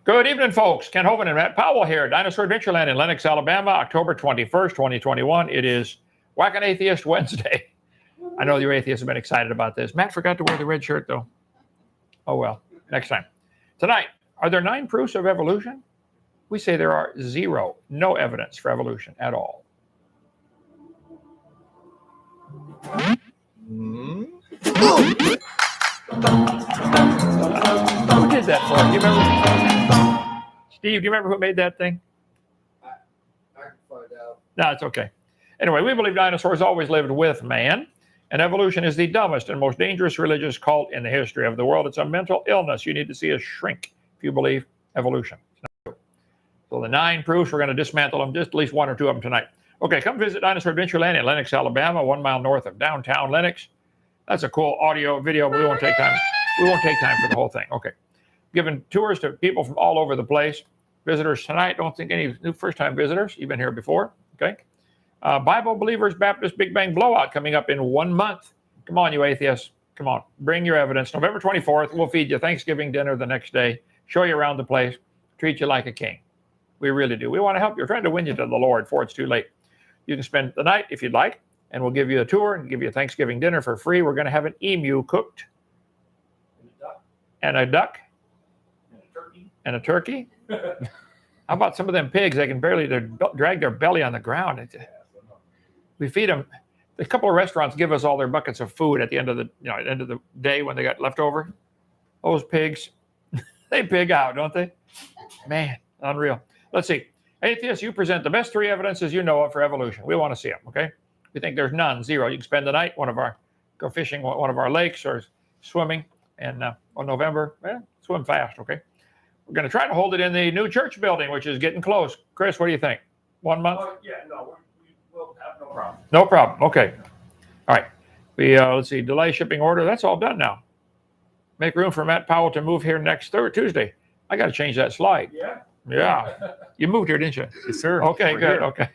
Good evening, folks. Ken Hovind and Matt Powell here. Dinosaur Adventureland in Lenox, Alabama, October 21st, 2021. It is Whack an Atheist Wednesday. I know your atheists have been excited about this. Matt forgot to wear the red shirt, though. Oh, well, next time. Tonight, are there 9 proofs of evolution? We say there are 0, no evidence for evolution at all. Who did that for? Do you remember? Steve, do you remember who made that thing? I can find out. No, it's okay. Anyway, we believe dinosaurs always lived with man, and evolution is the dumbest and most dangerous religious cult in the history of the world. It's a mental illness. You need to see a shrink if you believe evolution. So the 9 proofs, we're going to dismantle them, just at least 1 or 2 of them tonight. Okay, come visit Dinosaur Adventureland in Lenox, Alabama, 1 mile north of downtown Lenox. That's a cool audio video, but we won't take time. We won't take time for the whole thing. Okay. Giving tours to people from all over the place. Visitors tonight, don't think any new first-time visitors. You've been here before. Okay. Bible Believers Baptist Big Bang Blowout coming up in 1 month. Come on, you atheists. Come on. Bring your evidence. November 24th, we'll feed you Thanksgiving dinner the next day, show you around the place, treat you like a king. We really do. We want to help you. We're trying to win you to the Lord before it's too late. You can spend the night if you'd like, and we'll give you a tour and give you a Thanksgiving dinner for free. We're going to have an emu cooked, and a duck, and a turkey. How about some of them pigs? They can barely drag their belly on the ground. We feed them. A couple of restaurants give us all their buckets of food at the end of the day when they got left over. Those pigs, they pig out, don't they? Man, unreal. Let's see. Atheists, you present the best 3 evidences you know of for evolution. We want to see them, okay? We think there's none, 0. You can spend the night, go fishing one of our lakes or swimming in November. Swim fast, okay? We're going to try to hold it in the new church building, which is getting close. Chris, what do you think? 1 month? Yeah, no, we will have no problem. No problem. Okay. All right. Let's see. Delay shipping order. That's all done now. Make room for Matt Powell to move here next Tuesday. I got to change that slide. Yeah. Yeah. You moved here, didn't you? Yes, sir. Okay, We're good. here. Okay.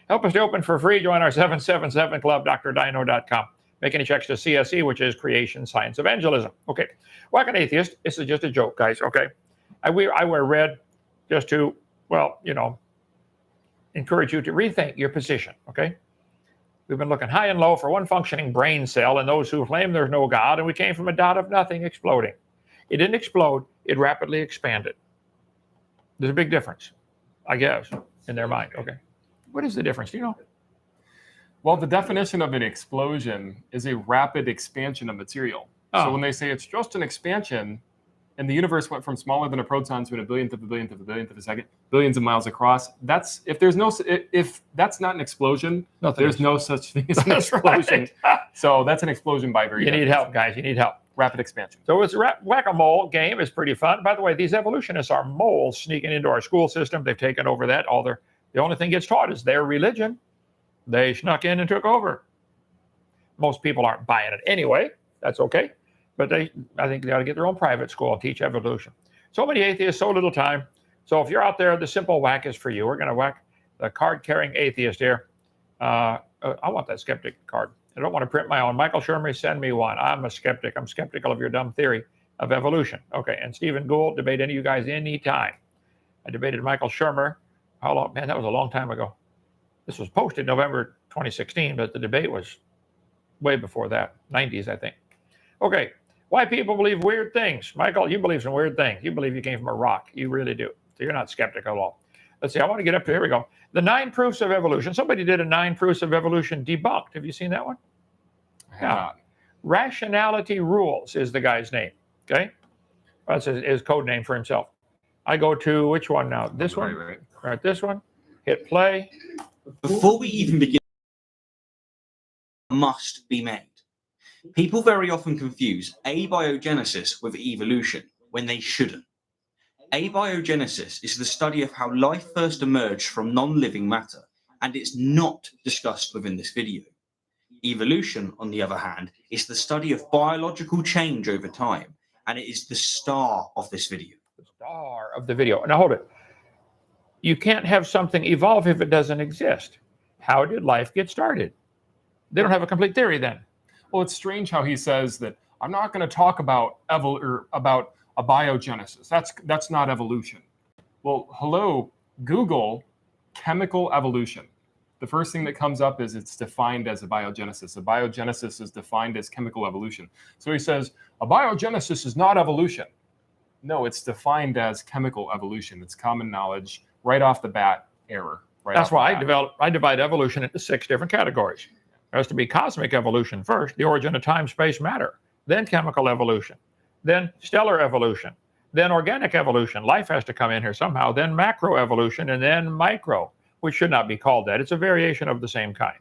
Help us to open for free. Join our 777 Club, drdino.com. Make any checks to CSE, which is Creation Science Evangelism. Okay. Whack an Atheist. This is just a joke, guys. Okay. I wear red just to, encourage you to rethink your position. Okay. We've been looking high and low for one functioning brain cell and those who claim there's no God, and we came from a dot of nothing exploding. It didn't explode. It rapidly expanded. There's a big difference, I guess, in their mind. Okay. What is the difference? Do you know? Well, the definition of an explosion is a rapid expansion of material. Oh. So when they say it's just an expansion, and the universe went from smaller than a proton to a billionth of a billionth of a billionth of a second, billions of miles across, if that's not an explosion, there's no such thing as an explosion. Right. So that's an explosion by very definition. You need help, guys. You need help. Rapid expansion. So it's whack-a-mole game is pretty fun. By the way, these evolutionists are moles sneaking into our school system. They've taken over that. The only thing gets taught is their religion. They snuck in and took over. Most people aren't buying it anyway. That's okay. But I think they ought to get their own private school and teach evolution. So many atheists, so little time. So if you're out there, the simple whack is for you. We're going to whack the card-carrying atheist here. I want that skeptic card. I don't want to print my own. Michael Shermer, send me one. I'm a skeptic. I'm skeptical of your dumb theory of evolution. Okay, and Stephen Gould, debate any of you guys anytime. I debated Michael Shermer. How long? Man, that was a long time ago. This was posted November 2016, but the debate was way before that, 90s, I think. Okay, why people believe weird things. Michael, you believe some weird things. You believe you came from a rock. You really do. So you're not skeptical at all. Let's see, I want to get up to, here we go. The 9 proofs of evolution. Somebody did a 9 proofs of evolution debunked. Have you seen that one? I have not. Rationality Rules is the guy's name. Okay? That's his code name for himself. I go to which one now? This one? Right, this one. Hit play. Before we even begin, must be made. People very often confuse abiogenesis with evolution when they shouldn't. Abiogenesis is the study of how life first emerged from non-living matter, and it's not discussed within this video. Evolution, on the other hand, is the study of biological change over time, and it is the star of this video. The star of the video. Now hold it. You can't have something evolve if it doesn't exist. How did life get started? They don't have a complete theory then. Well, it's strange how he says that I'm not going to talk about abiogenesis. That's not evolution. Well, hello, Google chemical evolution. The first thing that comes up is it's defined as abiogenesis. Abiogenesis is defined as chemical evolution. So he says, abiogenesis is not evolution. No, it's defined as chemical evolution. It's common knowledge right off the bat, error. That's why I divide evolution into 6 different categories. There has to be cosmic evolution first, the origin of time, space, matter, then chemical evolution, then stellar evolution, then organic evolution. Life has to come in here somehow, then macroevolution, and then micro, which should not be called that. It's a variation of the same kind.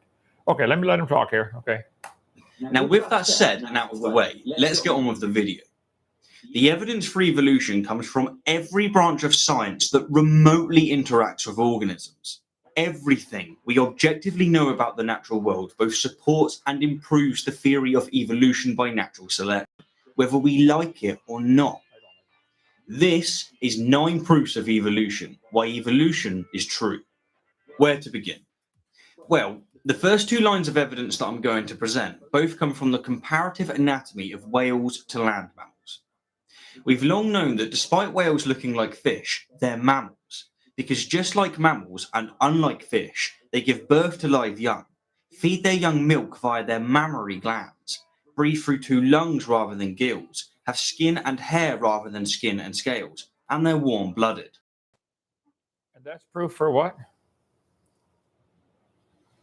Okay, let me let him talk here. Okay. Now, with that said and out of the way, let's get on with the video. The evidence for evolution comes from every branch of science that remotely interacts with organisms. Everything we objectively know about the natural world both supports and improves the theory of evolution by natural selection, whether we like it or not. This is 9 proofs of evolution, why evolution is true. Where to begin? Well, the first 2 lines of evidence that I'm going to present both come from the comparative anatomy of whales to land mammals. We've long known that despite whales looking like fish, they're mammals, because just like mammals and unlike fish, they give birth to live young, feed their young milk via their mammary glands, breathe through 2 lungs rather than gills, have skin and hair rather than skin and scales, and they're warm-blooded. And that's proof for what?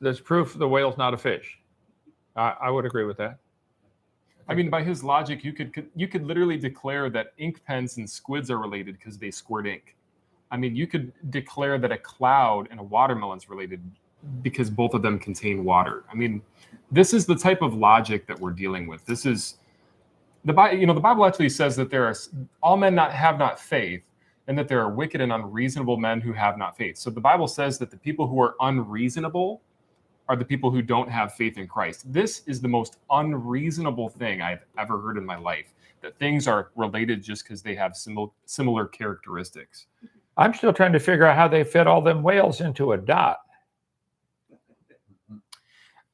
There's proof the whale's not a fish. I would agree with that. I mean, by his logic, you could literally declare that ink pens and squids are related because they squirt ink. I mean, you could declare that a cloud and a watermelon's related because both of them contain water. I mean, this is the type of logic that we're dealing with. This is the Bible actually says that there are all men have not faith, and that there are wicked and unreasonable men who have not faith. So the Bible says that the people who are unreasonable are the people who don't have faith in Christ. This is the most unreasonable thing I've ever heard in my life, that things are related just because they have similar characteristics. I'm still trying to figure out how they fit all them whales into a dot.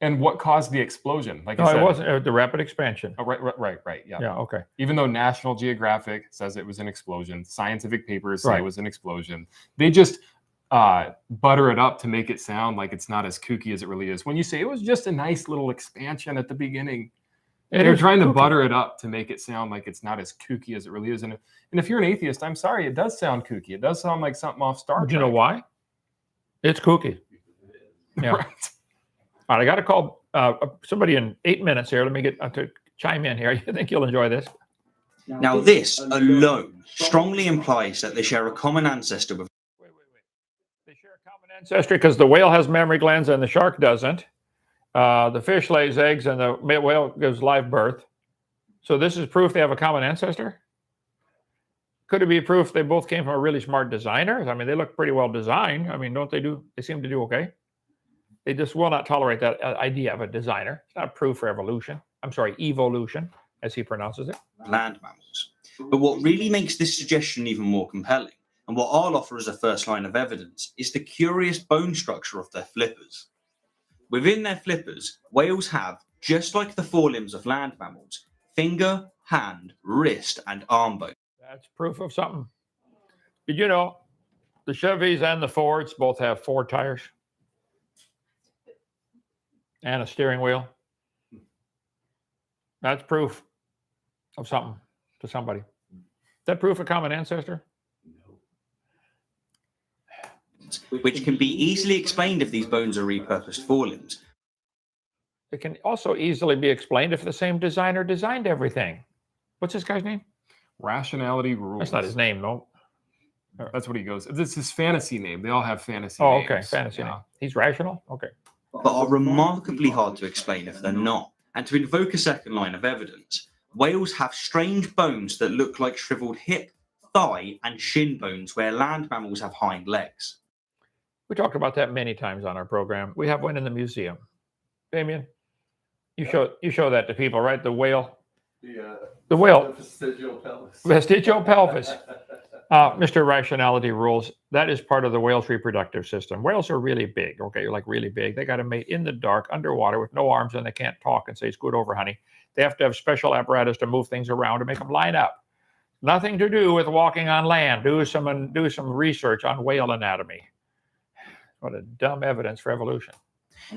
And what caused the explosion? Like No, I said, it wasn't the rapid expansion. Oh, right. Yeah. Yeah, okay. Even though National Geographic says it was an explosion, scientific papers say Right. it was an explosion. They just butter it up to make it sound like it's not as kooky as it really is. When you say it was just a nice little expansion at the beginning, they're trying to butter it up to make it sound like it's not as kooky as it really is. And if you're an atheist, I'm sorry, it does sound kooky. It does sound like something off Star Trek. Do you know why? It's kooky. Yeah. Right. All right, I got to call somebody in 8 minutes here. Let me get to chime in here. You think you'll enjoy this? Now, this alone strongly implies that they share a common ancestor with. Wait. They share a common ancestry because the whale has mammary glands and the shark doesn't. The fish lays eggs and the whale gives live birth. So this is proof they have a common ancestor? Could it be proof they both came from a really smart designer? I mean, they look pretty well designed. I mean, they seem to do okay. They just will not tolerate that idea of a designer. It's not proof for evolution. I'm sorry, evolution, as he pronounces it. Land mammals. But what really makes this suggestion even more compelling, and what I'll offer as a first line of evidence, is the curious bone structure of their flippers. Within their flippers, whales have, just like the forelimbs of land mammals, finger, hand, wrist, and arm bones. That's proof of something. Did you know the Chevys and the Fords both have 4 tires and a steering wheel? That's proof of something to somebody. Is that proof of common ancestor? Which can be easily explained if these bones are repurposed forelimbs. It can also easily be explained if the same designer designed everything. What's this guy's name? Rationality rules. That's not his name, though. That's what he goes. It's his fantasy name. They all have fantasy Oh, names. okay. Fantasy name. He's rational? Okay. But are remarkably hard to explain if they're not. And to invoke a second line of evidence, whales have strange bones that look like shriveled hip, thigh, and shin bones, where land mammals have hind legs. We talked about that many times on our program. We have one in the museum. Damien, you show that to people, right? The whale. The whale. The vestigial pelvis. Vestigial pelvis. Mr. Rationality rules. That is part of the whale's reproductive system. Whales are really big. Okay, like really big. They got to mate in the dark, underwater, with no arms, and they can't talk and say, "Scoot over, honey." They have to have special apparatus to move things around to make them line up. Nothing to do with walking on land. Do some research on whale anatomy. What a dumb evidence for evolution.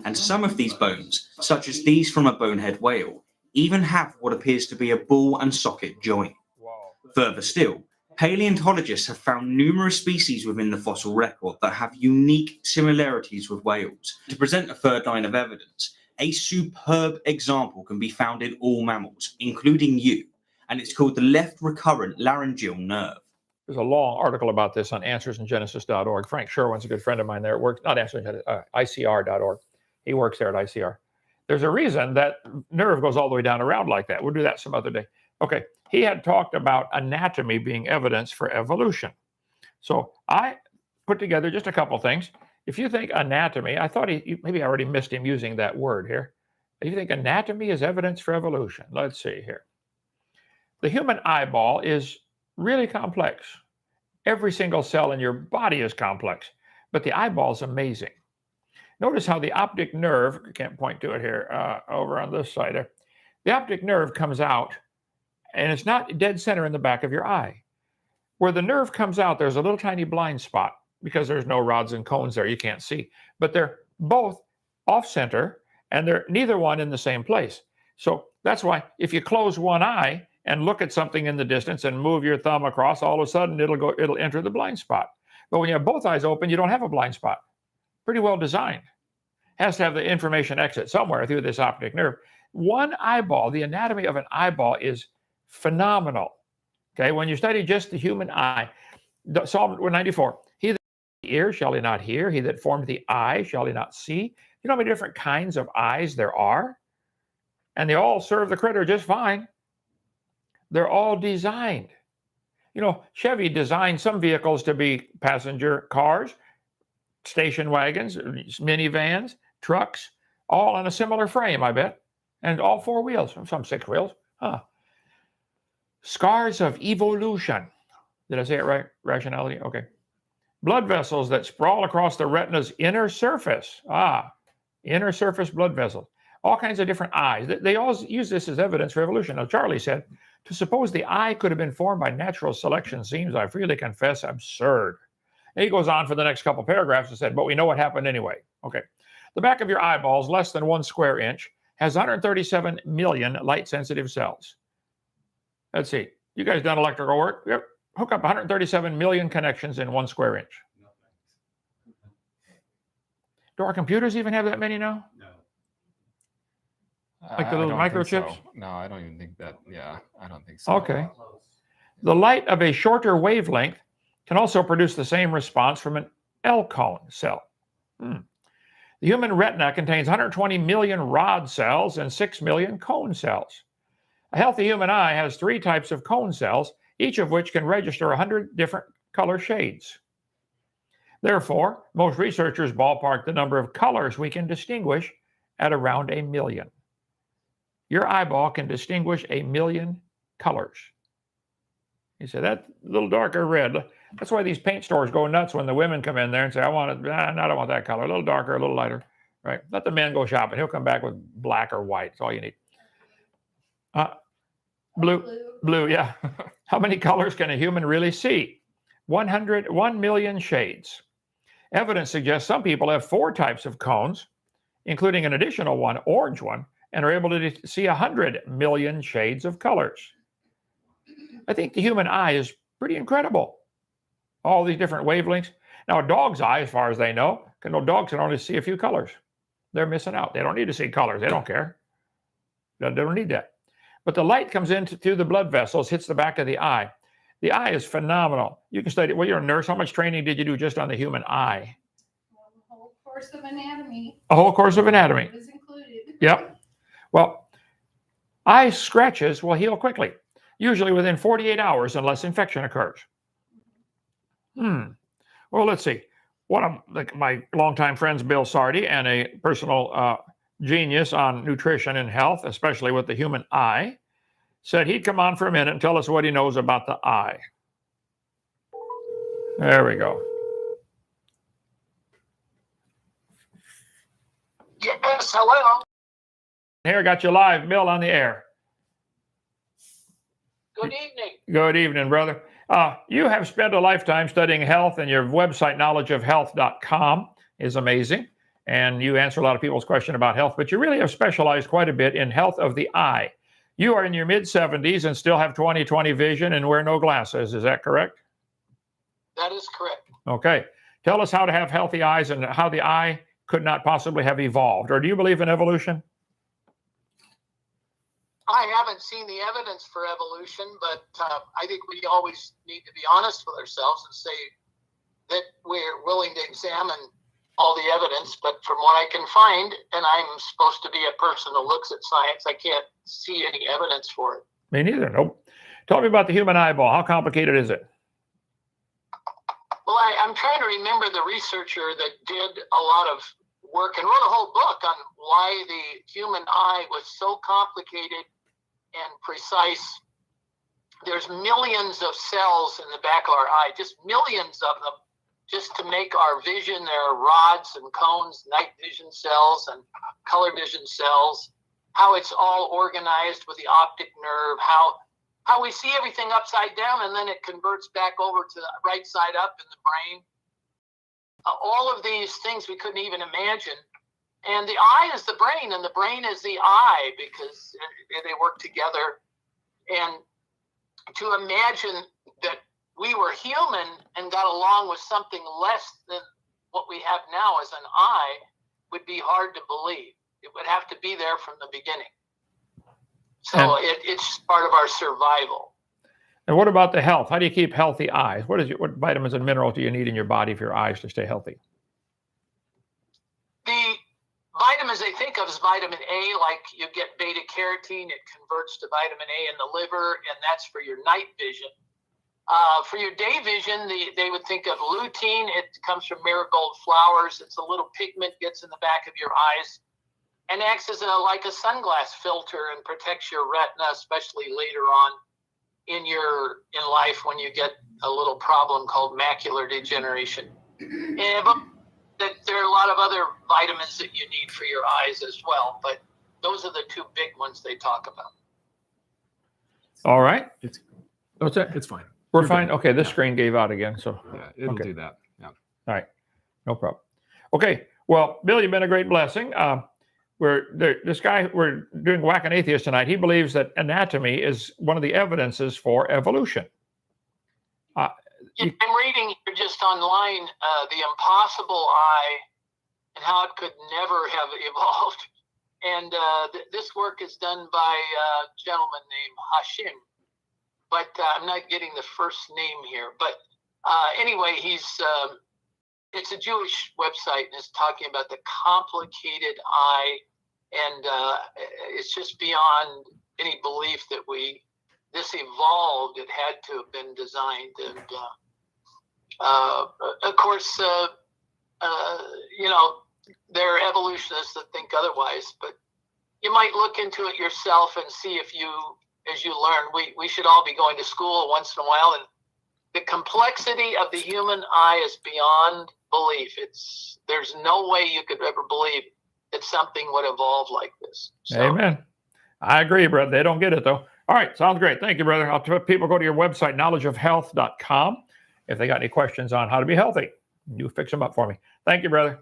And some of these bones, such as these from a bonehead whale, even have what appears to be a ball and socket joint. Whoa. Further still, paleontologists have found numerous species within the fossil record that have unique similarities with whales. To present a third line of evidence, a superb example can be found in all mammals, including you, and it's called the left recurrent laryngeal nerve. There's a long article about this on answersingenesis.org. Frank Sherwin's a good friend of mine there. It works, not ICR.org. He works there at ICR. There's a reason that nerve goes all the way down around like that. We'll do that some other day. Okay, he had talked about anatomy being evidence for evolution. So I put together just a couple things. If you think anatomy, I thought maybe I already missed him using that word here. If you think anatomy is evidence for evolution, let's see here. The human eyeball is really complex. Every single cell in your body is complex, but the eyeball is amazing. Notice how the optic nerve, I can't point to it here, over on this side there. The optic nerve comes out, and it's not dead center in the back of your eye. Where the nerve comes out, there's a little tiny blind spot because there's no rods and cones there, you can't see. But they're both off center, and they're neither one in the same place. So that's why if you close one eye and look at something in the distance and move your thumb across, all of a sudden it'll enter the blind spot. But when you have both eyes open, you don't have a blind spot. Pretty well designed. Has to have the information exit somewhere through this optic nerve. One eyeball, the anatomy of an eyeball is phenomenal. Okay, when you study just the human eye, Psalm 94, he that has the ear shall he not hear, he that formed the eye shall he not see. You know how many different kinds of eyes there are? And they all serve the critter just fine. They're all designed. You know, Chevy designed some vehicles to be passenger cars, station wagons, minivans, trucks, all on a similar frame, I bet. And all four wheels, some six wheels. Huh. Scars of evolution. Did I say it right? Rationality? Okay. Blood vessels that sprawl across the retina's inner surface. Inner surface blood vessels. All kinds of different eyes. They all use this as evidence for evolution. Now, Charlie said, to suppose the eye could have been formed by natural selection seems, I freely confess, absurd. And he goes on for the next couple paragraphs and said, but we know what happened anyway. Okay. The back of your eyeball is less than 1 square inch, has 137 million light-sensitive cells. Let's see. You guys done electrical work? Yep. Hook up 137 million connections in 1 square inch. Do our computers even have that many now? No. Like the little microchips? So. No, I don't even think that. Yeah, I don't think so. Okay. The light of a shorter wavelength can also produce the same response from an L-cone cell. The human retina contains 120 million rod cells and 6 million cone cells. A healthy human eye has 3 types of cone cells, each of which can register 100 different color shades. Therefore, most researchers ballpark the number of colors we can distinguish at around 1 million. Your eyeball can distinguish 1 million colors. You say, that little darker red. That's why these paint stores go nuts when the women come in there and say, I don't want that color, a little darker, a little lighter, right? Let the man go shopping. He'll come back with black or white. That's all you need. Blue, yeah. How many colors can a human really see? 1 million shades. Evidence suggests some people have 4 types of cones, including an additional one, orange one, and are able to see 100 million shades of colors. I think the human eye is pretty incredible. All these different wavelengths. Now, a dog's eye, as far as they know, dogs can only see a few colors. They're missing out. They don't need to see colors. They don't care. They don't need that. But the light comes in through the blood vessels, hits the back of the eye. The eye is phenomenal. You can study, well, you're a nurse. How much training did you do just on the human eye? Well, the whole course of anatomy. A whole course of anatomy. Is included. Yep. Well, eye scratches will heal quickly, usually within 48 hours unless infection occurs. Well, let's see. One of my longtime friends, Bill Sardi, and a personal genius on nutrition and health, especially with the human eye, said he'd come on for a minute and tell us what he knows about the eye. There we go. Yes, hello. Here, got you live, Bill, on the air. Good Good evening. Good evening, brother. You have spent a lifetime studying health, and your website, knowledgeofhealth.com, is amazing. And you answer a lot of people's question about health, but you really have specialized quite a bit in health of the eye. You are in your mid-70s and still have 20/20 vision and wear no glasses. Is that correct? That is correct. Okay. Tell us how to have healthy eyes and how the eye could not possibly have evolved. Or do you believe in evolution? I haven't seen the evidence for evolution, but I think we always need to be honest with ourselves and say that we're willing to examine all the evidence. But from what I can find, and I'm supposed to be a person that looks at science, I can't see any evidence for it. Me neither. Nope. Tell me about the human eyeball. How complicated is it? Well, I'm trying to remember the researcher that did a lot of work and wrote a whole book on why the human eye was so complicated and precise. There's millions of cells in the back of our eye, just millions of them, just to make our vision. There are rods and cones, night vision cells and color vision cells, how it's all organized with the optic nerve, how we see everything upside down and then it converts back over to the right side up in the brain. All of these things we couldn't even imagine. And the eye is the brain and the brain is the eye because they work together. And to imagine that we were human and got along with something less than what we have now as an eye would be hard to believe. It would have to be there from the beginning. So it's part of our survival. And what about the health? How do you keep healthy eyes? What vitamins and minerals do you need in your body for your eyes to stay healthy? The vitamins they think of as vitamin A, like you get beta carotene, it converts to vitamin A in the liver, and that's for your night vision. For your day vision, they would think of lutein. It comes from marigold flowers. It's a little pigment, gets in the back of your eyes, and acts as like a sunglass filter and protects your retina, especially later on in life when you get a little problem called macular degeneration. But there are a lot of other vitamins that you need for your eyes as well, but those are the two big ones they talk about. All right. What's that? It's fine. We're fine. Okay, this screen gave out again, so Yeah, it'll do that. Yeah. all right, no problem. Okay, well, Bill, you've been a great blessing. We're doing Whack an Atheist tonight. He believes that anatomy is one of the evidences for evolution. I'm reading here just online The Impossible Eye and how it could never have evolved. And this work is done by a gentleman named Hashim, but I'm not getting the first name here. But anyway, it's a Jewish website and it's talking about the complicated eye. And it's just beyond any belief that this evolved. It had to have been designed. And of course, there are evolutionists that think otherwise, but you might look into it yourself and see if as you learn, we should all be going to school once in a while. And the complexity of the human eye is beyond belief. There's no way you could ever believe that something would evolve like this. So, Amen. I agree, brother. They don't get it, though. All right, sounds great. Thank you, brother. I'll tell people go to your website, knowledgeofhealth.com, if they got any questions on how to be healthy. You fix them up for me. Thank you, brother.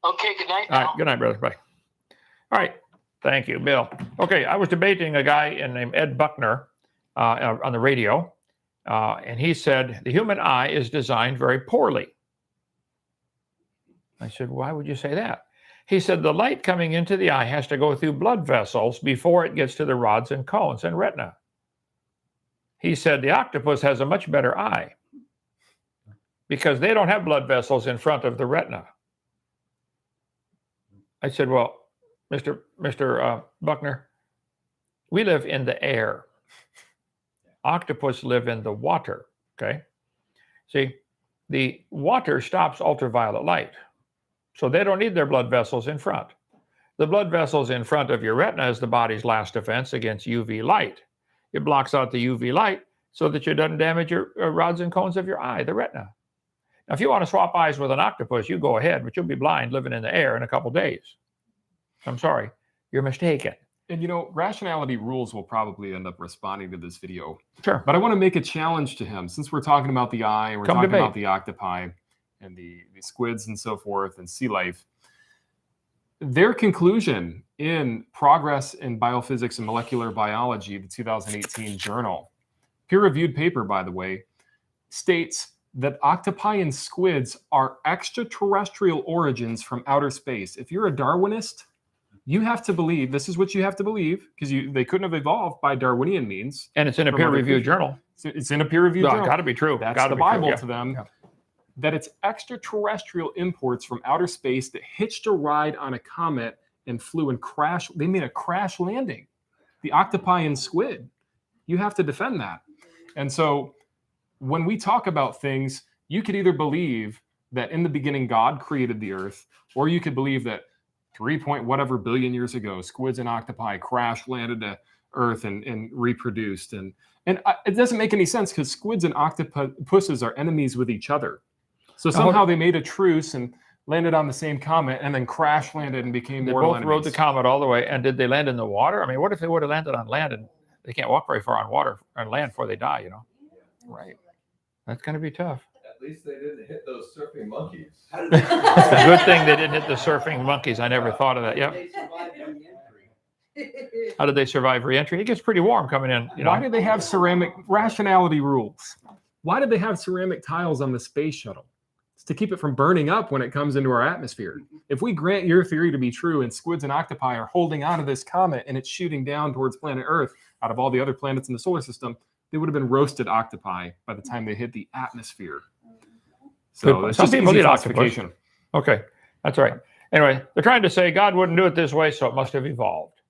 Okay, good night. All right, good night, brother. Bye. All right, thank you, Bill. Okay, I was debating a guy named Ed Buckner on the radio, and he said the human eye is designed very poorly. I said, why would you say that? He said the light coming into the eye has to go through blood vessels before it gets to the rods and cones and retina. He said the octopus has a much better eye because they don't have blood vessels in front of the retina. I said, well, Mr. Buckner, we live in the air. Octopus live in the water, okay? See, the water stops ultraviolet light. So they don't need their blood vessels in front. The blood vessels in front of your retina is the body's last defense against UV light. It blocks out the UV light so that it doesn't damage your rods and cones of your eye, the retina. Now, if you want to swap eyes with an octopus, you go ahead, but you'll be blind living in the air in a couple days. I'm sorry, you're mistaken. And rationality rules will probably end up responding to this video. Sure. But I want to make a challenge to him, since we're talking about the eye, and we're talking about the octopi and the squids and so forth and sea life. Their conclusion in Progress in Biophysics and Molecular Biology, the 2018 journal, peer-reviewed paper, by the way, states that octopi and squids are extraterrestrial origins from outer space. If you're a Darwinist, you have to believe, this is what you have to believe, because they couldn't have evolved by Darwinian means. And it's in a peer-reviewed journal. It's in a peer-reviewed journal. Got to be true. That's Gotta the be true. Bible Yeah. to them. Yeah. That it's extraterrestrial imports from outer space that hitched a ride on a comet and flew and crashed. They made a crash landing. The octopi and squid. You have to defend that. And so when we talk about things, you could either believe that in the beginning God created the earth, or you could believe that 3 billion years ago, squids and octopi crash landed to earth and reproduced. And it doesn't make any sense, because squids and octopuses are enemies with each other. So somehow they made a truce and landed on the same comet and then crash landed and became mortal enemies. They both rode the comet all the way. And did they land in the water? I mean, what if they would have landed on land and they can't walk very far on land before they die, Right. That's going to be tough. At least they didn't hit those surfing monkeys. It's a good thing they didn't hit the surfing monkeys. I never thought of that. Yep. How did they survive re-entry? It gets pretty warm coming in. Why did they have ceramic rationality rules? Why did they have ceramic tiles on the space shuttle? It's to keep it from burning up when it comes into our atmosphere. If we grant your theory to be true and squids and octopi are holding onto this comet and it's shooting down towards planet Earth out of all the other planets in the solar system, they would have been roasted octopi by the time they hit the atmosphere. So it's just easy classification. Okay, that's right. Anyway, they're trying to say God wouldn't do it this way, so it must have evolved.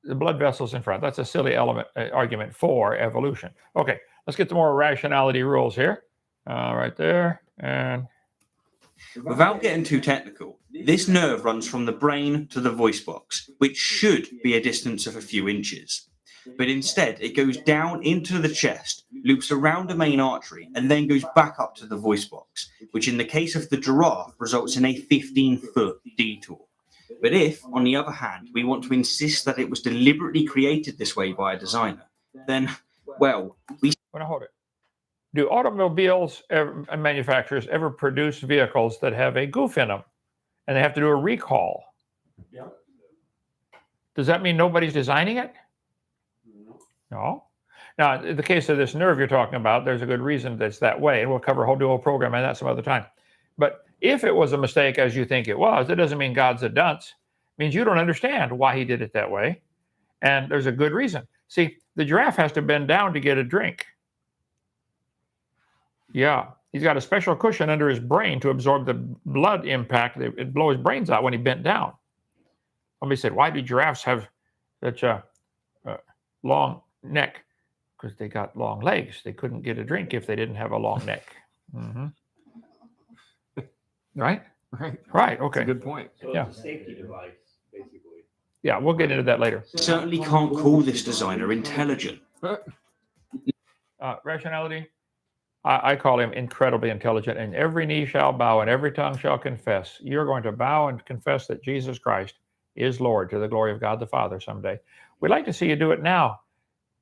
The blood vessels in front. That's a silly argument for evolution. Okay, let's get to more rationality rules here. Right there. And without getting too technical, this nerve runs from the brain to the voice box, which should be a distance of a few inches. But instead, it goes down into the chest, loops around the main artery, and then goes back up to the voice box, which in the case of the giraffe results in a 15-foot detour. But if, on the other hand, we want to insist that it was deliberately created this way by a designer, then, well, we... Well, hold it. Do automobiles and manufacturers ever produce vehicles that have a goof in them and they have to do a recall? Yeah. Does that mean nobody's designing it? No. Now, in the case of this nerve you're talking about, there's a good reason that's that way, and we'll cover a whole dual program on that some other time. But if it was a mistake as you think it was, it doesn't mean God's a dunce. It means you don't understand why he did it that way, and there's a good reason. See, the giraffe has to bend down to get a drink. Yeah, he's got a special cushion under his brain to absorb the blood impact. It'd blow his brains out when he bent down. Somebody said, why do giraffes have such a long neck? Because they got long legs. They couldn't get a drink if they didn't have a long neck. Mm-hmm. Right? Right. Okay. That's a good point. So Yeah. it's a safety device, basically. Yeah, we'll get into that later. certainly can't call this designer intelligent. Rationality. I call him incredibly intelligent, and every knee shall bow and every tongue shall confess. You're going to bow and confess that Jesus Christ is Lord to the glory of God the Father someday. We'd like to see you do it now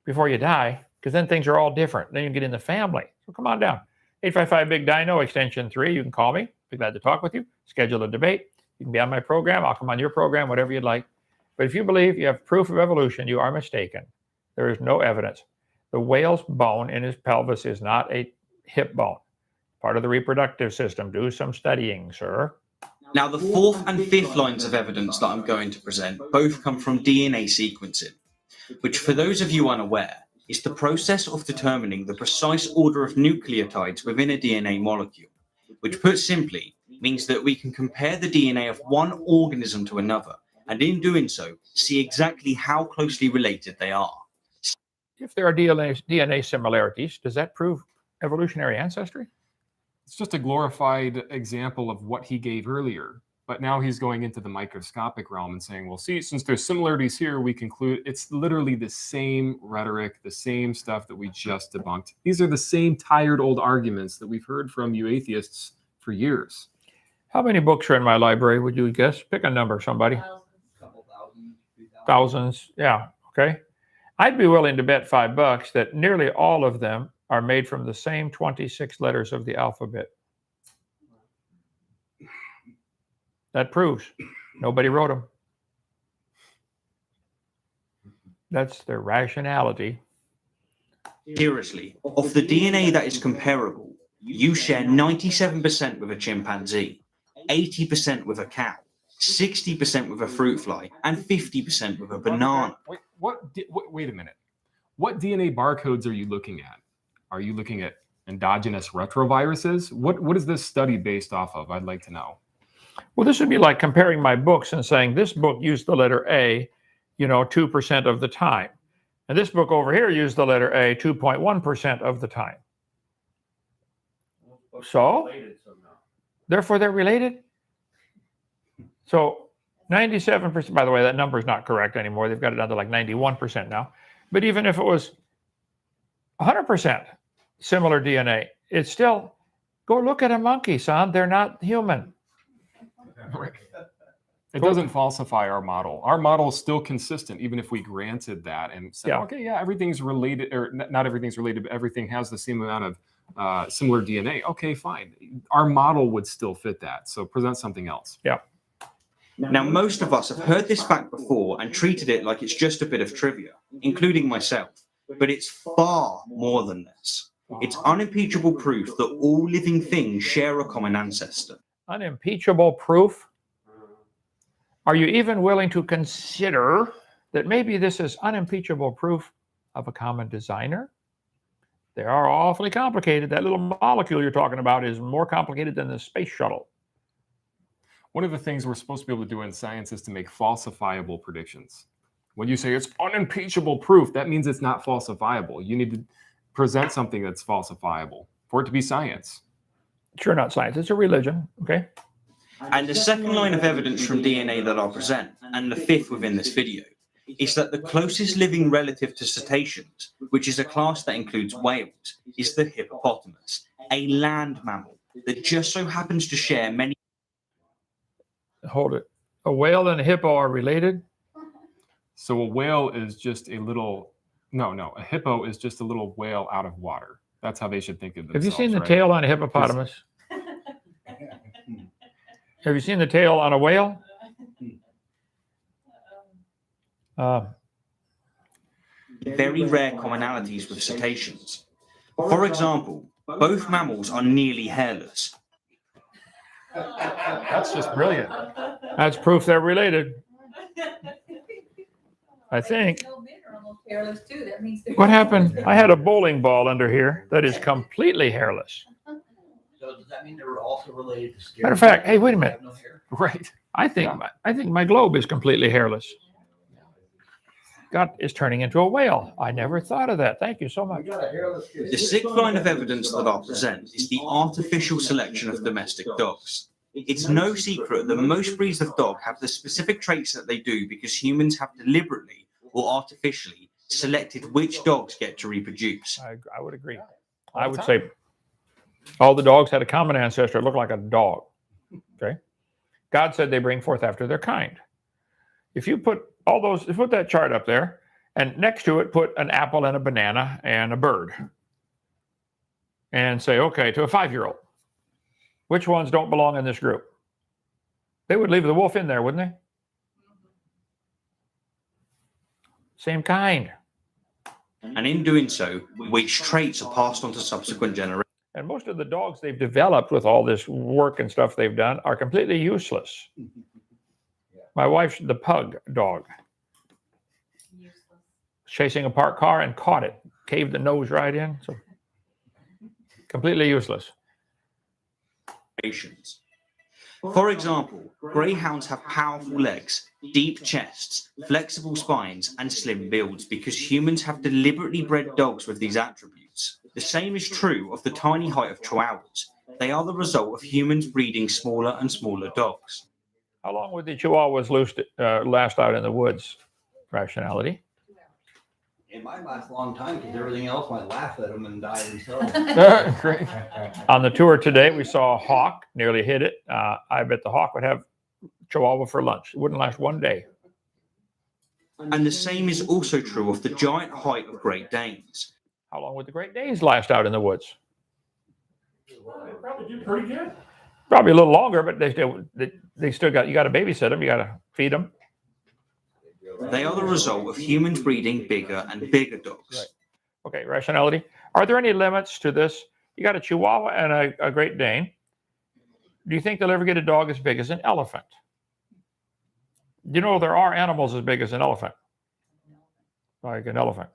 before you die, because then things are all different. Then you get in the family. So come on down. 855-BIG-DINO, extension 3. You can call me. Be glad to talk with you. Schedule a debate. You can be on my program. I'll come on your program, whatever you'd like. But if you believe you have proof of evolution, you are mistaken. There is no evidence. The whale's bone in his pelvis is not a hip bone. Part of the reproductive system. Do some studying, sir. Now, the fourth and fifth lines of evidence that I'm going to present both come from DNA sequencing, which, for those of you unaware, is the process of determining the precise order of nucleotides within a DNA molecule, which, put simply, means that we can compare the DNA of one organism to another, and in doing so, see exactly how closely related they are. If there are DNA similarities, does that prove evolutionary ancestry? It's just a glorified example of what he gave earlier. But now he's going into the microscopic realm and saying, well, see, since there's similarities here, we conclude it's literally the same rhetoric, the same stuff that we just debunked. These are the same tired old arguments that we've heard from you atheists for years. How many books are in my library, would you guess? Pick a number, somebody. thousands. Yeah. Okay. I'd be willing to bet $5 that nearly all of them are made from the same 26 letters of the alphabet. That proves nobody wrote them. That's their rationality. Seriously, of the DNA that is comparable, you share 97% with a chimpanzee, 80% with a cow, 60% with a fruit fly, and 50% with a banana. Wait a minute. What DNA barcodes are you looking at? Are you looking at endogenous retroviruses? What is this study based off of? I'd like to know. Well, this would be like comparing my books and saying this book used the letter A, 2% of the time. And this book over here used the letter A 2.1% of the time. So, therefore, they're related. So, 97%, by the way, that number is not correct anymore. They've got it down to like 91% now. But even if it was 100% similar DNA, it's still, go look at a monkey, son. They're not human. It doesn't falsify our model. Our model is still consistent, even if we granted that and said, Yeah. okay, yeah, everything's related, or not everything's related, but everything has the same amount of similar DNA. Okay, fine. Our model would still fit that. So present something else. Yeah. Now, most of us have heard this fact before and treated it like it's just a bit of trivia, including myself. But it's far more than this. It's unimpeachable proof that all living things share a common ancestor. Unimpeachable proof? Are you even willing to consider that maybe this is unimpeachable proof of a common designer? They are awfully complicated. That little molecule you're talking about is more complicated than the space shuttle. One of the things we're supposed to be able to do in science is to make falsifiable predictions. When you say it's unimpeachable proof, that means it's not falsifiable. You need to present something that's falsifiable for it to be science. Sure, not science. It's a religion. Okay. And the second line of evidence from DNA that I'll present, and the fifth within this video, is that the closest living relative to cetaceans, which is a class that includes whales, is the hippopotamus, a land mammal that just so happens to share many. Hold it. A whale and a hippo are related? So a whale is just a little, a hippo is just a little whale out of water. That's how they should think of themselves. Have you seen the right? tail on a hippopotamus? Have you seen the tail on a whale? Very rare commonalities with cetaceans. For example, both mammals are nearly hairless. That's just brilliant. That's proof they're related. I think. What happened? I had a bowling ball under here that is completely hairless. So does that mean they were also related to scary? Matter of fact, hey, wait a minute. No hair? Right. I think my globe is completely hairless. God is turning into a whale. I never thought of that. Thank you so much. We got a hairless kid. The sixth line of evidence that I'll present is the artificial selection of domestic dogs. It's no secret that most breeds of dog have the specific traits that they do because humans have deliberately or artificially selected which dogs get to reproduce. I would agree. I would say all the dogs had a common ancestor. It looked like a dog. Okay. God said they bring forth after their kind. If you put put that chart up there, and next to it put an apple and a banana and a bird, and say, okay, to a 5-year-old, which ones don't belong in this group? They would leave the wolf in there, wouldn't they? Same kind. And in doing so, which traits are passed on to subsequent generations. And most of the dogs they've developed with all this work and stuff they've done are completely useless. My wife's the pug dog. Chasing a parked car and caught it. Caved the nose right in. So completely useless. For example, greyhounds have powerful legs, deep chests, flexible spines, and slim builds because humans have deliberately bred dogs with these attributes. The same is true of the tiny height of chihuahuas. They are the result of humans breeding smaller and smaller dogs. How long would the chihuahuas last out in the woods? Rationality. It might last a long time because everything else might laugh at them and die themselves. Great. On the tour today, we saw a hawk, nearly hit it. I bet the hawk would have chihuahua for lunch. It wouldn't last one day. And the same is also true of the giant height of Great Danes. How long would the Great Danes last out in the woods? They probably do pretty good. Probably a little longer, but they still got, you got to babysit them, you got to feed them. They are the result of humans breeding bigger and bigger dogs. Right. Okay, rationality. Are there any limits to this? You got a Chihuahua and a Great Dane. Do you think they'll ever get a dog as big as an elephant? You know, there are animals as big as an elephant, like an elephant.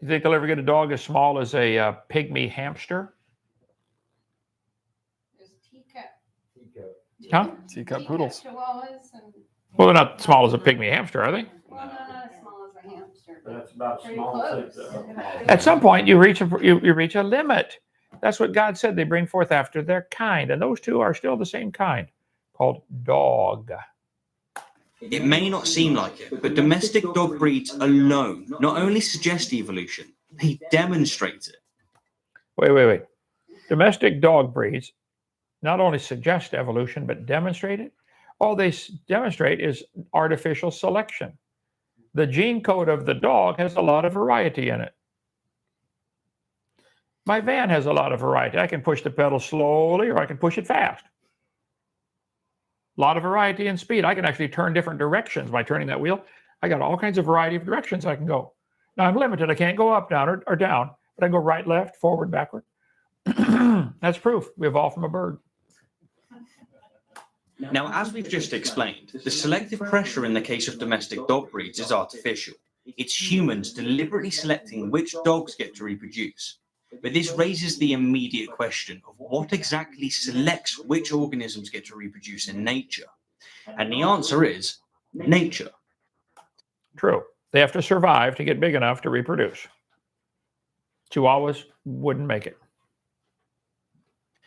You think they'll ever get a dog as small as a pygmy hamster? There's teacup. Huh? Teacup poodles. Chihuahuas and, Well, they're not small as a pygmy hamster, are they? well, no, not as small as a hamster, but That's about pretty small close. as At some point, you reach a limit. That's what God said. They bring forth after their kind, and those two are still the same kind, called dog. It may not seem like it, but domestic dog breeds alone not only suggest evolution, they demonstrate it. Wait. Domestic dog breeds not only suggest evolution, but demonstrate it. All they demonstrate is artificial selection. The gene code of the dog has a lot of variety in it. My van has a lot of variety. I can push the pedal slowly or I can push it fast. A lot of variety in speed. I can actually turn different directions by turning that wheel. I got all kinds of variety of directions I can go. Now I'm limited. I can't go up, down, or down, but I can go right, left, forward, backward. That's proof. We evolved from a bird. Now, as we've just explained, the selective pressure in the case of domestic dog breeds is artificial. It's humans deliberately selecting which dogs get to reproduce. But this raises the immediate question of what exactly selects which organisms get to reproduce in nature. And the answer is nature. True. They have to survive to get big enough to reproduce. Chihuahuas wouldn't make it.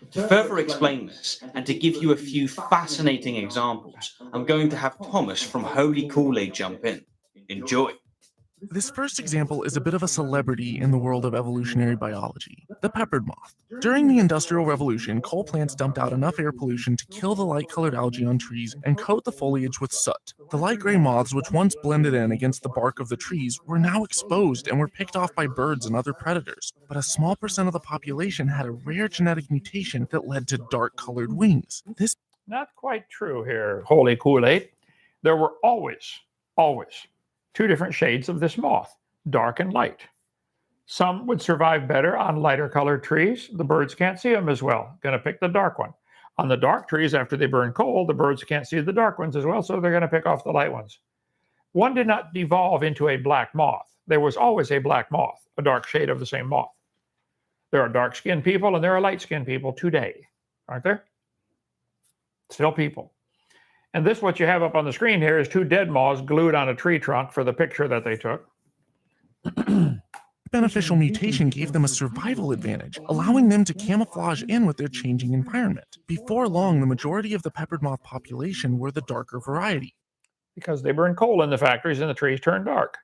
To further explain this, and to give you a few fascinating examples, I'm going to have Thomas from Holy Kool-Aid jump in. Enjoy. This first example is a bit of a celebrity in the world of evolutionary biology, the peppered moth. During the Industrial Revolution, coal plants dumped out enough air pollution to kill the light-colored algae on trees and coat the foliage with soot. The light gray moths, which once blended in against the bark of the trees, were now exposed and were picked off by birds and other predators. But a small percent of the population had a rare genetic mutation that led to dark-colored wings. This Not quite true here, Holy Kool-Aid. There were always two different shades of this moth, dark and light. Some would survive better on lighter colored trees. The birds can't see them as well. Going to pick the dark one. On the dark trees, after they burn coal, the birds can't see the dark ones as well, so they're going to pick off the light ones. One did not devolve into a black moth. There was always a black moth, a dark shade of the same moth. There are dark-skinned people and there are light-skinned people today, aren't there? Still people. And this, what you have up on the screen here, is two dead moths glued on a tree trunk for the picture that they took. beneficial mutation gave them a survival advantage, allowing them to camouflage in with their changing environment. Before long, the majority of the peppered moth population were the darker variety. Because they burn coal in the factories and the trees turn dark.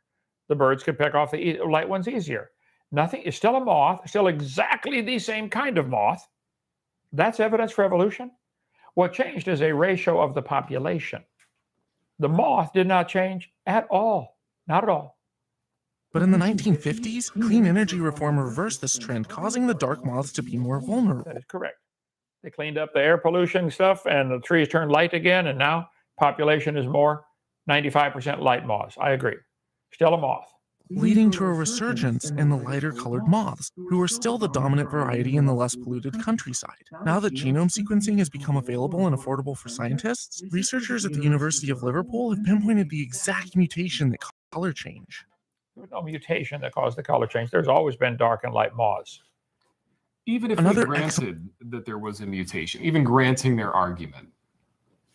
The birds could pick off the light ones easier. Nothing is still a moth, still exactly the same kind of moth. That's evidence for evolution. What changed is a ratio of the population. The moth did not change at all. Not at all. But in the 1950s, clean energy reform reversed this trend, causing the dark moths to be more vulnerable. That is correct. They cleaned up the air pollution stuff and the trees turned light again, and now population is more 95% light moths. I agree. Still a moth. Leading to a resurgence in the lighter colored moths, who are still the dominant variety in the less polluted countryside. Now that genome sequencing has become available and affordable for scientists, researchers at the University of Liverpool have pinpointed the exact mutation that caused color change. There was no mutation that caused the color change. There's always been dark and light moths. Even if Another we granted that there was a mutation, even granting their argument.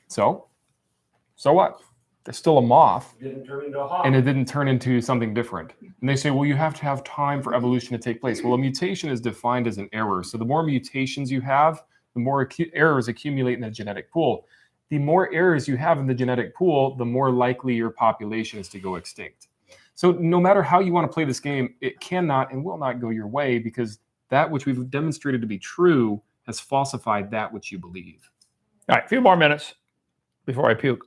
So what? There's still a moth, Didn't turn into a hawk. and it didn't turn into something different. And they say, well, you have to have time for evolution to take place. Well, a mutation is defined as an error. So the more mutations you have, the more errors accumulate in the genetic pool. The more errors you have in the genetic pool, the more likely your population is to go extinct. So no matter how you want to play this game, it cannot and will not go your way, because that which we've demonstrated to be true has falsified that which you believe. All right, a few more minutes before I puke.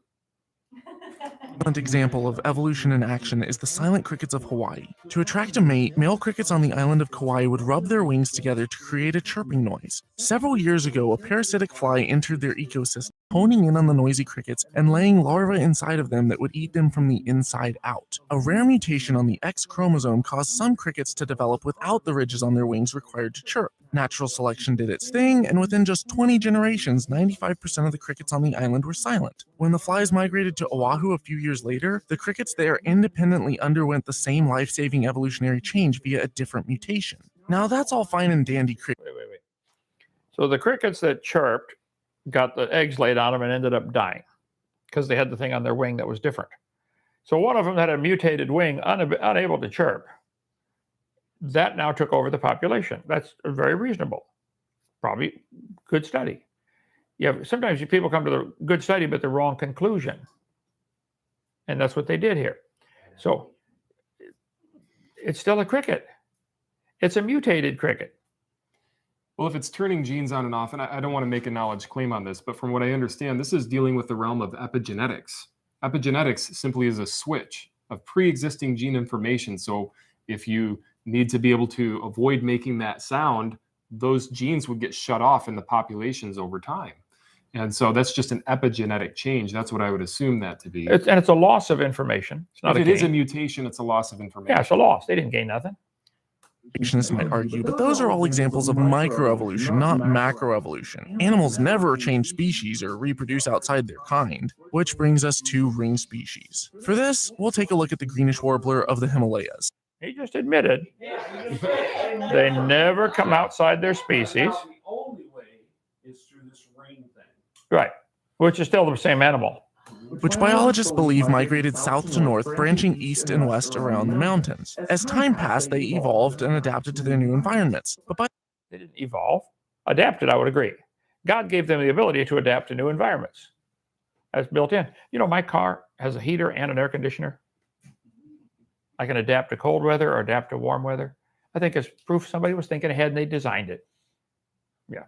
Excellent example of evolution in action is the silent crickets of Hawaii. To attract a mate, male crickets on the island of Kauai would rub their wings together to create a chirping noise. Several years ago, a parasitic fly entered their ecosystem, honing in on the noisy crickets and laying larvae inside of them that would eat them from the inside out. A rare mutation on the X chromosome caused some crickets to develop without the ridges on their wings required to chirp. Natural selection did its thing, and within just 20 generations, 95% of the crickets on the island were silent. When the flies migrated to Oahu a few years later, the crickets there independently underwent the same life-saving evolutionary change via a different mutation. Now that's all fine and dandy cricket. Wait. So the crickets that chirped got the eggs laid on them and ended up dying because they had the thing on their wing that was different. So one of them had a mutated wing, unable to chirp. That now took over the population. That's very reasonable. Probably good study. Sometimes people come to the good study, but the wrong conclusion. And that's what they did here. So it's still a cricket. It's a mutated cricket. Well, if it's turning genes on and off, and I don't want to make a knowledge claim on this, but from what I understand, this is dealing with the realm of epigenetics. Epigenetics simply is a switch of pre-existing gene information. So if you need to be able to avoid making that sound, those genes would get shut off in the populations over time. And so that's just an epigenetic change. That's what I would assume that to be. And it's a loss of information. It's not if a it is a gain. mutation, it's a loss of information. Yeah, it's a loss. They didn't gain nothing. Evolutionists might argue, but those are all examples of microevolution, not macroevolution. Animals never change species or reproduce outside their kind, which brings us to ring species. For this, we'll take a look at the greenish warbler of the Himalayas. He just admitted they never come outside their species. The only way is through this ring thing. Right, which is still the same animal. Which biologists believe migrated south to north, branching east and west around the mountains. As time passed, they evolved and adapted to their new environments. But They didn't evolve. Adapted, I would agree. God gave them the ability to adapt to new environments. That's built in. My car has a heater and an air conditioner. I can adapt to cold weather or adapt to warm weather. I think it's proof somebody was thinking ahead and they designed it. Yeah.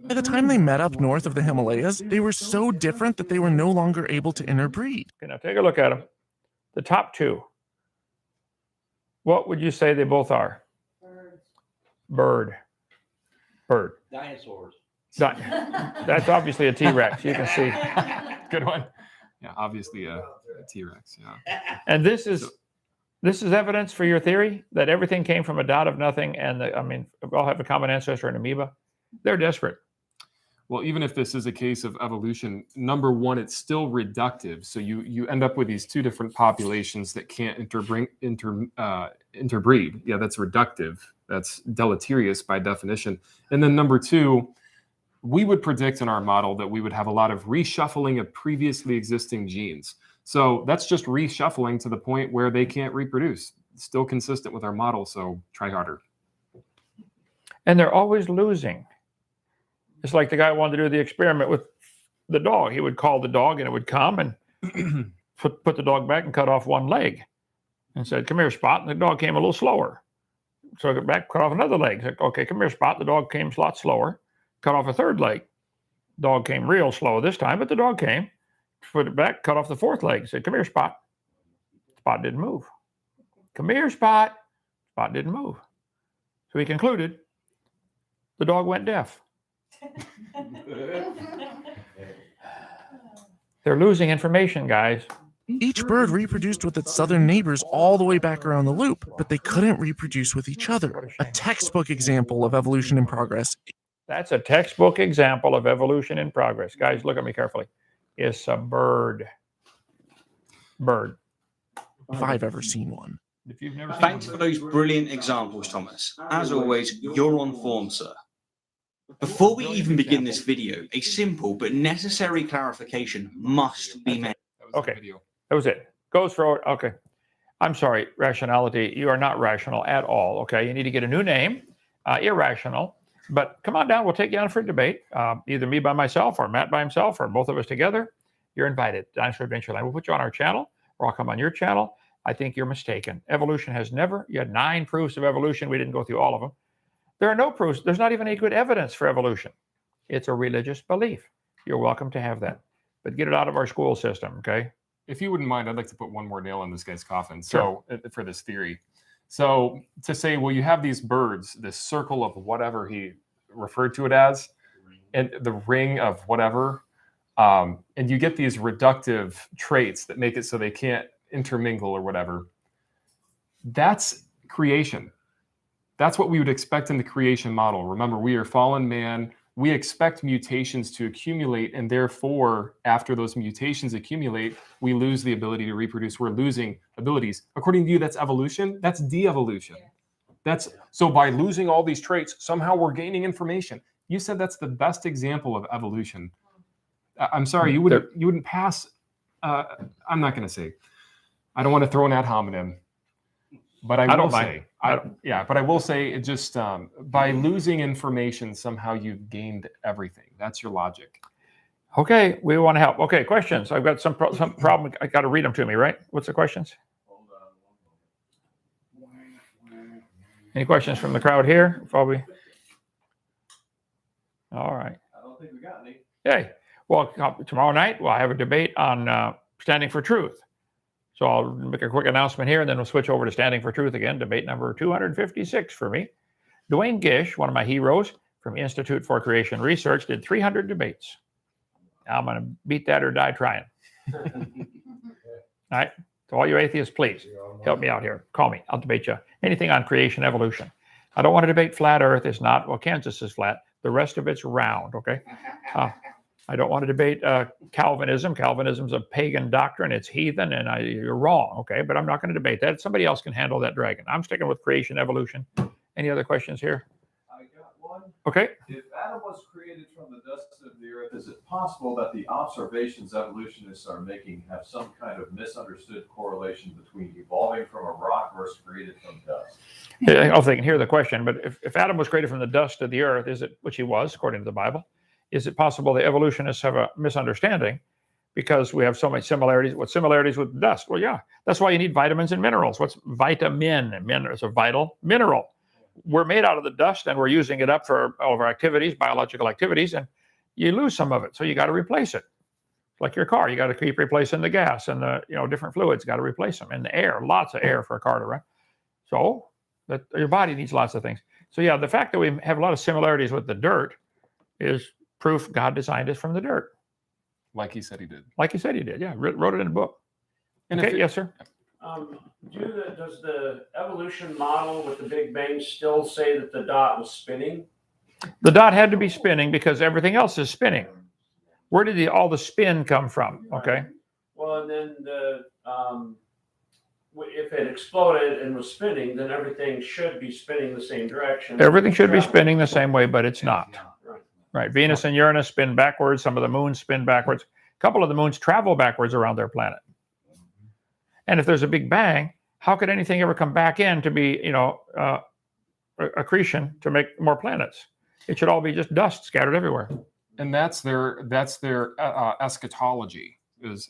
by the time they met up north of the Himalayas, they were so different that they were no longer able to interbreed. Okay, now take a look at them. The top two. What would you say they both are? Bird. Dinosaurs. That's obviously a T-Rex. You can see. Good one. Yeah, obviously a T-Rex. Yeah. And this is evidence for your theory that everything came from a dot of nothing, and we all have a common ancestor, an amoeba. They're desperate. Well, even if this is a case of evolution, number one, it's still reductive. So you end up with these two different populations that can't interbreed. Yeah, that's reductive. That's deleterious by definition. And then number two, we would predict in our model that we would have a lot of reshuffling of previously existing genes. So that's just reshuffling to the point where they can't reproduce. It's still consistent with our model, so try harder. And they're always losing. It's like the guy wanted to do the experiment with the dog. He would call the dog and it would come and put the dog back and cut off one leg and said, "Come here, Spot." And the dog came a little slower. So I got back, cut off another leg. Said, "Okay, come here, Spot." The dog came a lot slower. Cut off a third leg. Dog came real slow this time, but the dog came. Put it back, cut off the fourth leg. Said, "Come here, Spot." Spot didn't move. "Come here, Spot." Spot didn't move. So he concluded the dog went deaf. They're losing information, guys. Each bird reproduced with its southern neighbors all the way back around the loop, but they couldn't reproduce with each other. A textbook example of evolution in progress. That's a textbook example of evolution in progress. Guys, look at me carefully. It's a bird. Bird. If I've ever seen one. If you've never seen Thanks one, for those brilliant examples, Thomas. As always, you're on form, sir. Before we even begin this video, a simple but necessary clarification must be made. That was the Okay. video. that was it. Goes for, okay. I'm sorry, rationality. You are not rational at all, okay? You need to get a new name, irrational. But come on down. We'll take you on for a debate. Either me by myself or Matt by himself or both of us together. You're invited. Dinosaur Adventure Land. We'll put you on our channel or I'll come on your channel. I think you're mistaken. Evolution has never, you had 9 proofs of evolution. We didn't go through all of them. There are no proofs. There's not even any good evidence for evolution. It's a religious belief. You're welcome to have that. But get it out of our school system, okay? if you wouldn't mind, I'd like to put one more nail in this guy's coffin. So for this theory, so to say, well, you have these birds, this circle of whatever he referred to it as, and the ring of whatever, and you get these reductive traits that make it so they can't intermingle or whatever. That's creation. That's what we would expect in the creation model. Remember, we are fallen man. We expect mutations to accumulate, and therefore, after those mutations accumulate, we lose the ability to reproduce. We're losing abilities. According to you, that's evolution. That's de-evolution. That's so by losing all these traits, somehow we're gaining information. You said that's the best example of evolution. I'm sorry, you wouldn't pass. I'm not going to say. I don't want to throw an ad hominem, but I will say. But I will say it just by losing information, somehow you've gained everything. That's your logic. Okay, we want to help. Okay, questions. I've got some problem. I got to read them to me, right? What's the questions? Any questions from the crowd here? Probably. All right. I don't think we got any. Hey, well, tomorrow night we'll have a debate on standing for truth. So I'll make a quick announcement here, and then we'll switch over to standing for truth again. Debate number 256 for me. Dwayne Gish, one of my heroes from Institute for Creation Research, did 300 debates. I'm going to beat that or die trying. All right. So all you atheists, please help me out here. Call me. I'll debate you. Anything on creation, evolution. I don't want to debate flat Earth. It's not. Well, Kansas is flat. The rest of it's round. Okay. I don't want to debate Calvinism. Calvinism's a pagan doctrine. It's heathen, and you're wrong. Okay, but I'm not going to debate that. Somebody else can handle that dragon. I'm sticking with creation, evolution. Any other questions here? I got one. Okay. If Adam was created from the dust of the earth, is it possible that the observations evolutionists are making have some kind of misunderstood correlation between evolving from a rock versus created from dust? I don't know if they can hear the question, but if Adam was created from the dust of the earth, is it, which he was, according to the Bible, is it possible the evolutionists have a misunderstanding because we have so many similarities? What similarities with dust? Well, yeah, that's why you need vitamins and minerals. What's vitamin? It's a vital mineral. We're made out of the dust, and we're using it up for all of our activities, biological activities, and you lose some of it, so you got to replace it. Like your car, you got to keep replacing the gas and the different fluids. Got to replace them, and the air, lots of air for a car to run. So that your body needs lots of things. So yeah, the fact that we have a lot of similarities with the dirt is proof God designed us from the dirt. Like he said he did. Like he said he did, yeah. Wrote it in a book. And Okay, yes, sir. Does the evolution model with the Big Bang still say that the dot was spinning? The dot had to be spinning because everything else is spinning. Where did all the spin come from? Okay. Well, and then if it exploded and was spinning, then everything should be spinning the same direction. Everything should be spinning the same way, but it's not. Right. Right. Venus and Uranus spin backwards. Some of the moons spin backwards. A couple of the moons travel backwards around their planet. And if there's a big bang, how could anything ever come back in to be, accretion to make more planets? It should all be just dust scattered everywhere. And that's their eschatology.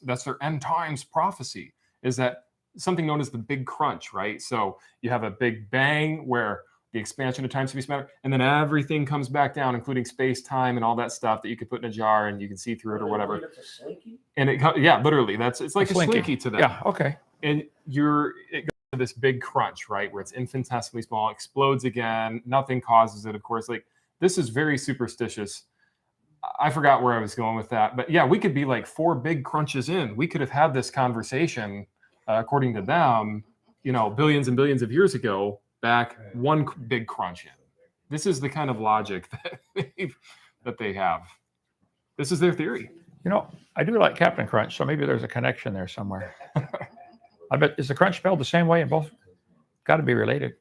That's their end times prophecy. Is that something known as the Big Crunch, right? So you have a big bang where the expansion of time, space, matter, and then everything comes back down, including space, time, and all that stuff that you could put in a jar and you can see through it or whatever. It's a slinky? And literally, it's like a slinky to them. Yeah. Okay. And it goes to this big crunch, right, where it's infinitesimally small, explodes again, nothing causes it. Of course, like this is very superstitious. I forgot where I was going with that, but yeah, we could be like 4 big crunches in. We could have had this conversation, according to them, billions and billions of years ago. Back one big crunch in. This is the kind of logic that they have. This is their theory. I do like Captain Crunch, so maybe there's a connection there somewhere. I bet, is the crunch spelled the same way in both? Got to be related.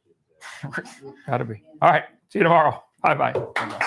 Got to be. All right. See you tomorrow. Bye-bye.